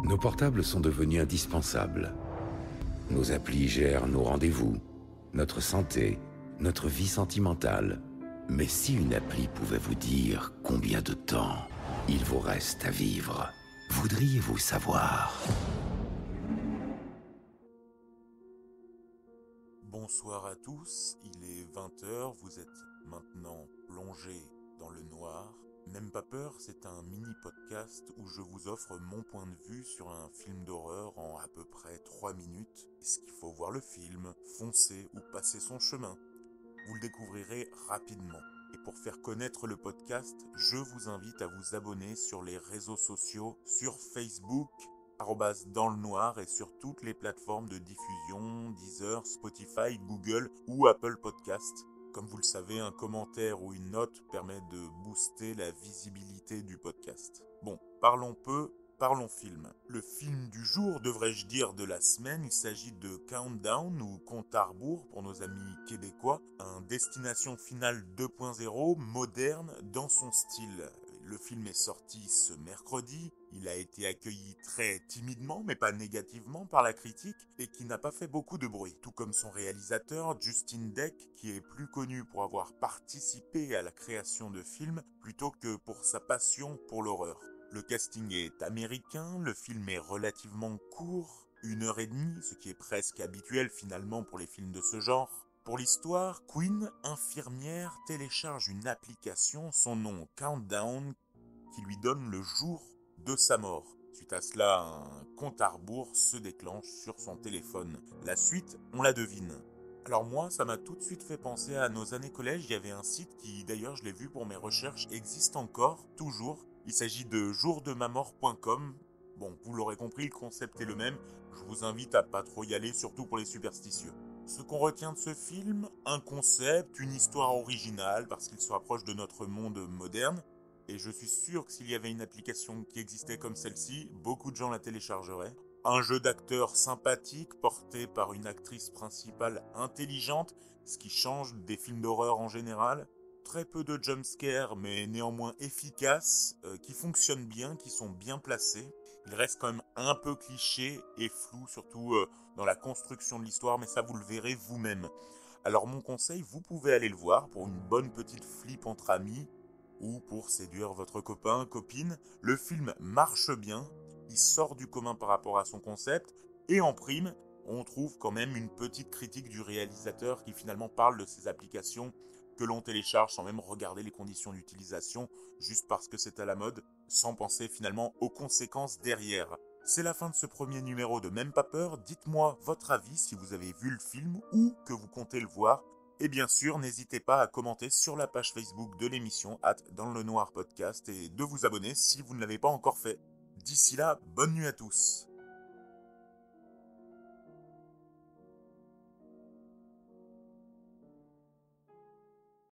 Nos portables sont devenus indispensables. Nos applis gèrent nos rendez-vous, notre santé, notre vie sentimentale. Mais si une appli pouvait vous dire combien de temps il vous reste à vivre, voudriez-vous savoir? Bonsoir à tous, il est 20h, vous êtes maintenant plongés dans le noir. Même pas peur, c'est un mini-podcast où je vous offre mon point de vue sur un film d'horreur en à peu près 3 minutes. Est-ce qu'il faut voir le film, foncer ou passer son chemin? Vous le découvrirez rapidement. Et pour faire connaître le podcast, je vous invite à vous abonner sur les réseaux sociaux, sur Facebook, @dans le noir et sur toutes les plateformes de diffusion, Deezer, Spotify, Google ou Apple Podcast. Comme vous le savez, un commentaire ou une note permet de booster la visibilité du podcast. Bon, parlons peu, parlons film. Le film du jour, devrais-je dire de la semaine, il s'agit de Countdown ou Compte à rebours pour nos amis québécois, un destination finale 2.0 moderne dans son style. Le film est sorti ce mercredi, il a été accueilli très timidement mais pas négativement par la critique et qui n'a pas fait beaucoup de bruit. Tout comme son réalisateur Justin Deck qui est plus connu pour avoir participé à la création de films plutôt que pour sa passion pour l'horreur. Le casting est américain, le film est relativement court, 1h30, ce qui est presque habituel finalement pour les films de ce genre. Pour l'histoire, Quinn, infirmière, télécharge une application, son nom Countdown, qui lui donne le jour de sa mort. Suite à cela, un compte à rebours se déclenche sur son téléphone. La suite, on la devine. Alors moi, ça m'a tout de suite fait penser à nos années collège. Il y avait un site qui, d'ailleurs, je l'ai vu pour mes recherches, existe encore, toujours. Il s'agit de jourdemamort.com. Bon, vous l'aurez compris, le concept est le même. Je vous invite à pas trop y aller, surtout pour les superstitieux. Ce qu'on retient de ce film, un concept, une histoire originale, parce qu'il se rapproche de notre monde moderne. Et je suis sûr que s'il y avait une application qui existait comme celle-ci, beaucoup de gens la téléchargeraient. Un jeu d'acteurs sympathique, porté par une actrice principale intelligente, ce qui change des films d'horreur en général. Très peu de jumpscares, mais néanmoins efficaces, qui fonctionnent bien, qui sont bien placés. Il reste quand même un peu cliché et flou, surtout dans la construction de l'histoire, mais ça vous le verrez vous-même. Alors mon conseil, vous pouvez aller le voir pour une bonne petite flip entre amis, ou pour séduire votre copain, copine. Le film marche bien, il sort du commun par rapport à son concept, et en prime, on trouve quand même une petite critique du réalisateur qui finalement parle de ces applications que l'on télécharge sans même regarder les conditions d'utilisation, juste parce que c'est à la mode, sans penser finalement aux conséquences derrière. C'est la fin de ce premier numéro de Même pas peur, dites-moi votre avis si vous avez vu le film ou que vous comptez le voir. Et bien sûr, n'hésitez pas à commenter sur la page Facebook de l'émission @dans le noir podcast et de vous abonner si vous ne l'avez pas encore fait. D'ici là, bonne nuit à tous.